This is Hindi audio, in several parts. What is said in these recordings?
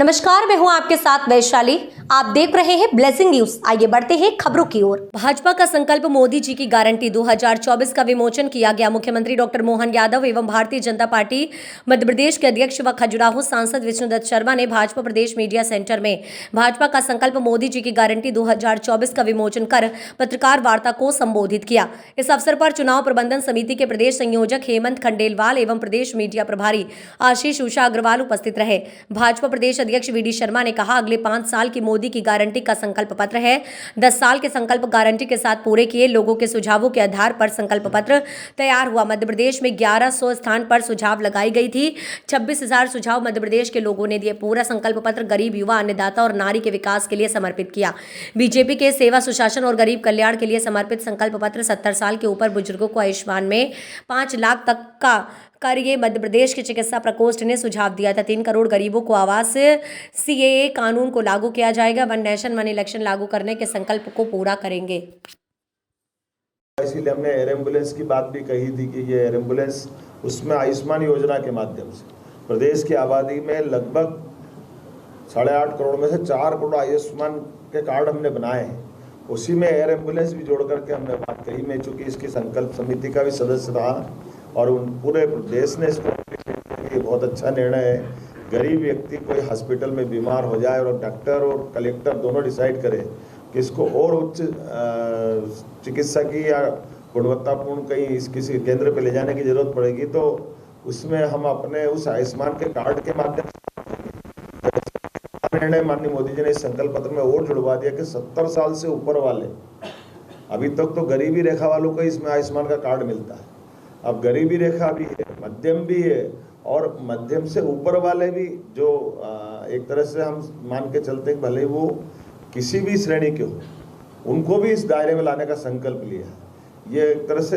नमस्कार, मैं हूं आपके साथ वैशाली। आप देख रहे हैं ब्लेसिंग न्यूज। आइए बढ़ते हैं खबरों की ओर। भाजपा का संकल्प मोदी जी की गारंटी 2024 का विमोचन किया गया। मुख्यमंत्री डॉक्टर मोहन यादव एवं भारतीय जनता पार्टी मध्य प्रदेश के अध्यक्ष व खजुराहो सांसद विष्णुदत्त शर्मा ने भाजपा प्रदेश मीडिया सेंटर में भाजपा का संकल्प मोदी जी की गारंटी 2024 का विमोचन कर पत्रकार वार्ता को संबोधित किया। इस अवसर पर चुनाव प्रबंधन समिति के प्रदेश संयोजक हेमंत खंडेलवाल एवं प्रदेश मीडिया प्रभारी आशीष उषा अग्रवाल उपस्थित रहे। भाजपा प्रदेश अध्यक्ष वी डी शर्मा ने कहा, अगले 5 साल की मोदी की गारंटी का संकल्प पत्र है। 10 साल के संकल्प गारंटी के साथ पूरे किए। लोगों के सुझावों के आधार पर संकल्प पत्र तैयार हुआ। मध्य प्रदेश में 1100 स्थान पर सुझाव लगाई गई थी। 26,000 सुझाव मध्य प्रदेश के लोगों ने दिए। पूरा संकल्प पत्र गरीब, युवा, अन्नदाता और नारी के विकास के लिए समर्पित किया। बीजेपी के सेवा, सुशासन और गरीब कल्याण के लिए समर्पित संकल्प पत्र 70 साल के ऊपर बुजुर्गों को आयुष्मान में 5 लाख तक का कार्य मध्य प्रदेश के चिकित्सा प्रकोष्ठ ने सुझाव दिया था। 3 करोड़ गरीबों को आवास, सीएए कानून को लागू किया जाएगा। वन नेशन वन इलेक्शन लागू करने के संकल्प को पूरा करेंगे। इसीलिए हमने एयर एम्बुलेंस की बात भी कही थी कि ये एयर एम्बुलेंस उसमें आयुष्मान योजना के माध्यम से प्रदेश की आबादी में लगभग 8.5 करोड़ में से 4 करोड़ आयुष्मान के कार्ड हमने बनाए हैं। उसी में एयर एम्बुलेंस भी जोड़ करके हमने बात कही। मैं चूँकि इसकी संकल्प समिति का भी सदस्य रहा और उन पूरे देश ने इसको ये बहुत अच्छा निर्णय है। गरीब व्यक्ति कोई हॉस्पिटल में बीमार हो जाए और डॉक्टर और कलेक्टर दोनों डिसाइड करें कि इसको और उच्च चिकित्सा की या गुणवत्तापूर्ण कहीं किसी केंद्र पे ले जाने की जरूरत पड़ेगी, तो उसमें हम अपने उस आयुष्मान के कार्ड के माध्यम से निर्णय माननीय मोदी जी ने इस संकल्प पत्र में और जुड़वा दिया कि 70 साल से ऊपर वाले, अभी तक तो गरीबी रेखा वालों को इसमें आयुष्मान का कार्ड मिलता है, अब गरीबी रेखा भी है, मध्यम भी है और मध्यम से ऊपर वाले भी, जो एक तरह से हम मान के चलते हैं भले वो किसी भी श्रेणी के हो, उनको भी इस दायरे में लाने का संकल्प लिया है। ये एक तरह से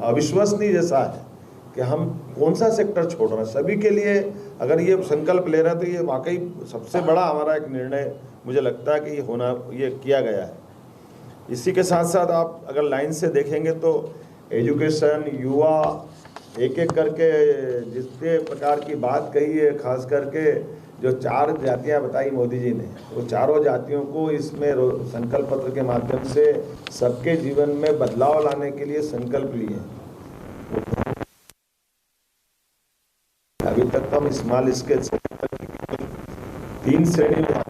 अविश्वसनीय जैसा है कि हम कौन सा सेक्टर छोड़ रहे हैं। सभी के लिए अगर ये संकल्प ले रहे हैं तो ये वाकई सबसे बड़ा हमारा एक निर्णय मुझे लगता है कि ये किया गया है। इसी के साथ साथ आप अगर लाइन से देखेंगे तो एजुकेशन, युवा, एक एक करके जितने प्रकार की बात कही है, खास करके जो 4 जातियां बताई मोदी जी ने, वो चारों जातियों को इसमें संकल्प पत्र के माध्यम से सबके जीवन में बदलाव लाने के लिए संकल्प लिए। अभी तक तो हम स्मॉल स्केल 3 श्रेणी में,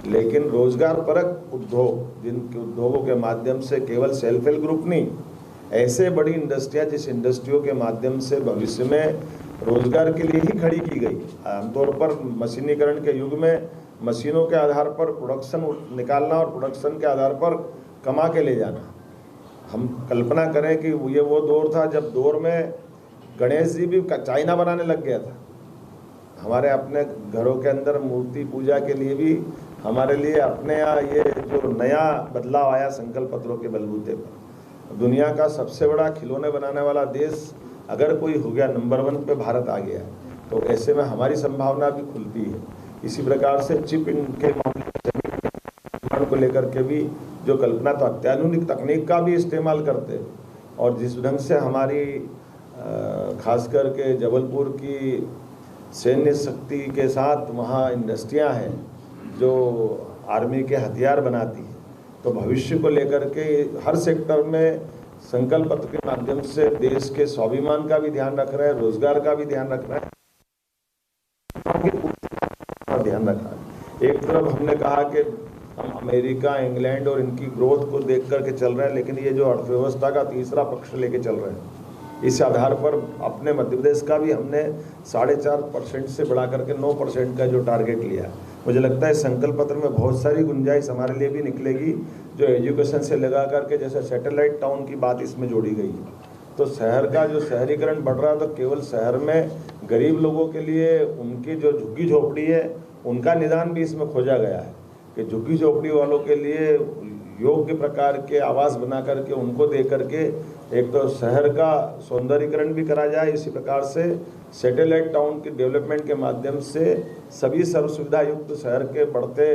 लेकिन रोजगार परक उद्योग, जिनके उद्योगों के माध्यम से केवल सेल्फ हेल्प ग्रुप नहीं, ऐसे बड़ी इंडस्ट्रियां जिस इंडस्ट्रियों के माध्यम से भविष्य में रोजगार के लिए ही खड़ी की गई। आमतौर पर मशीनीकरण के युग में मशीनों के आधार पर प्रोडक्शन निकालना और प्रोडक्शन के आधार पर कमा के ले जाना। हम कल्पना करें कि ये वो दौर था जब दौर में गणेश जी भी चाइना बनाने लग गया था। हमारे अपने घरों के अंदर मूर्ति पूजा के लिए भी हमारे लिए अपने यहाँ ये जो नया बदलाव आया संकल्प पत्रों के बलबूते पर, दुनिया का सबसे बड़ा खिलौने बनाने वाला देश अगर कोई हो गया, नंबर 1 पे भारत आ गया, तो ऐसे में हमारी संभावना भी खुलती है। इसी प्रकार से चिप इनके मामले को लेकर के भी जो कल्पना, तो अत्याधुनिक तकनीक का भी इस्तेमाल करते हैं और जिस ढंग से हमारी खास करके जबलपुर की सैन्य शक्ति के साथ वहाँ इंडस्ट्रियाँ हैं जो आर्मी के हथियार बनाती है, तो भविष्य को लेकर के हर सेक्टर में संकल्प पत्र के माध्यम से देश के स्वाभिमान का भी ध्यान रख रहा है, रोजगार का भी ध्यान रख रहा है, ध्यान रखा है। एक तरफ हमने कहा कि हम अमेरिका, इंग्लैंड और इनकी ग्रोथ को देख करके चल रहे हैं, लेकिन ये जो अर्थव्यवस्था का तीसरा पक्ष लेके चल रहे हैं, इस आधार पर अपने मध्य प्रदेश का भी हमने 4.5% से बढ़ा करके 9% का जो टारगेट लिया। मुझे लगता है संकल्प पत्र में बहुत सारी गुंजाइश हमारे लिए भी निकलेगी, जो एजुकेशन से लगा करके जैसे सैटेलाइट टाउन की बात इसमें जोड़ी गई है। तो शहर का जो शहरीकरण बढ़ रहा है, तो केवल शहर में गरीब लोगों के लिए उनकी जो झुग्गी झोपड़ी है उनका निदान भी इसमें खोजा गया है कि झुग्गी झोपड़ी वालों के लिए योग्य प्रकार के आवास बना करके उनको दे करके एक तो शहर का सौंदर्यीकरण भी करा जाए। इसी प्रकार से सैटेलाइट टाउन के डेवलपमेंट के माध्यम से सभी सर्व सुविधा युक्त शहर के बढ़ते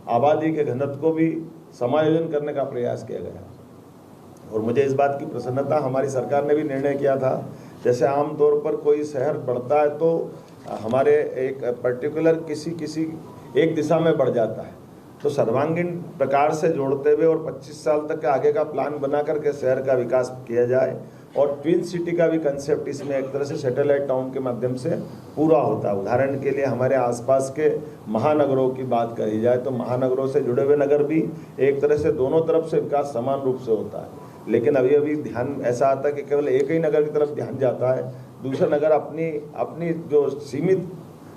आबादी के घनत्व को भी समायोजन करने का प्रयास किया गया। और मुझे इस बात की प्रसन्नता, हमारी सरकार ने भी निर्णय किया था, जैसे आमतौर पर कोई शहर बढ़ता है तो हमारे एक पर्टिकुलर किसी एक दिशा में बढ़ जाता है। तो सर्वांगीण प्रकार से जोड़ते हुए और 25 साल तक के आगे का प्लान बना करके शहर का विकास किया जाए और ट्विन सिटी का भी कंसेप्ट इसमें एक तरह से सैटेलाइट टाउन के माध्यम से पूरा होता है। उदाहरण के लिए हमारे आसपास के महानगरों की बात करी जाए तो महानगरों से जुड़े हुए नगर भी एक तरह से दोनों तरफ से विकास समान रूप से होता है, लेकिन अभी ध्यान ऐसा आता है कि केवल एक ही नगर की तरफ ध्यान जाता है, दूसरा नगर अपनी जो सीमित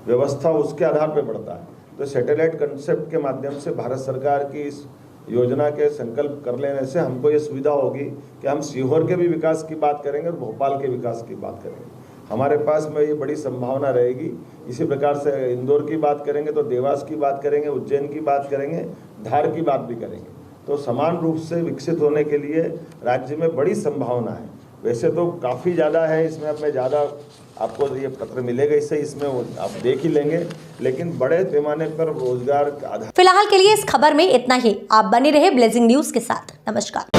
व्यवस्था उसके आधार पर बढ़ता है। तो सैटेलाइट कंसेप्ट के माध्यम से भारत सरकार की इस योजना के संकल्प कर लेने से हमको ये सुविधा होगी कि हम सीहोर के भी विकास की बात करेंगे और भोपाल के विकास की बात करेंगे। हमारे पास में ये बड़ी संभावना रहेगी। इसी प्रकार से इंदौर की बात करेंगे तो देवास की बात करेंगे, उज्जैन की बात करेंगे, धार की बात भी करेंगे। तो समान रूप से विकसित होने के लिए राज्य में बड़ी संभावना है। वैसे तो काफ़ी ज़्यादा है, इसमें अब मैं ज़्यादा आपको ये पत्र मिलेगा इससे, इसमें आप देख ही लेंगे, लेकिन बड़े पैमाने पर रोजगार आधार। फिलहाल के लिए इस खबर में इतना ही। आप बने रहे ब्लेजिंग न्यूज के साथ। नमस्कार।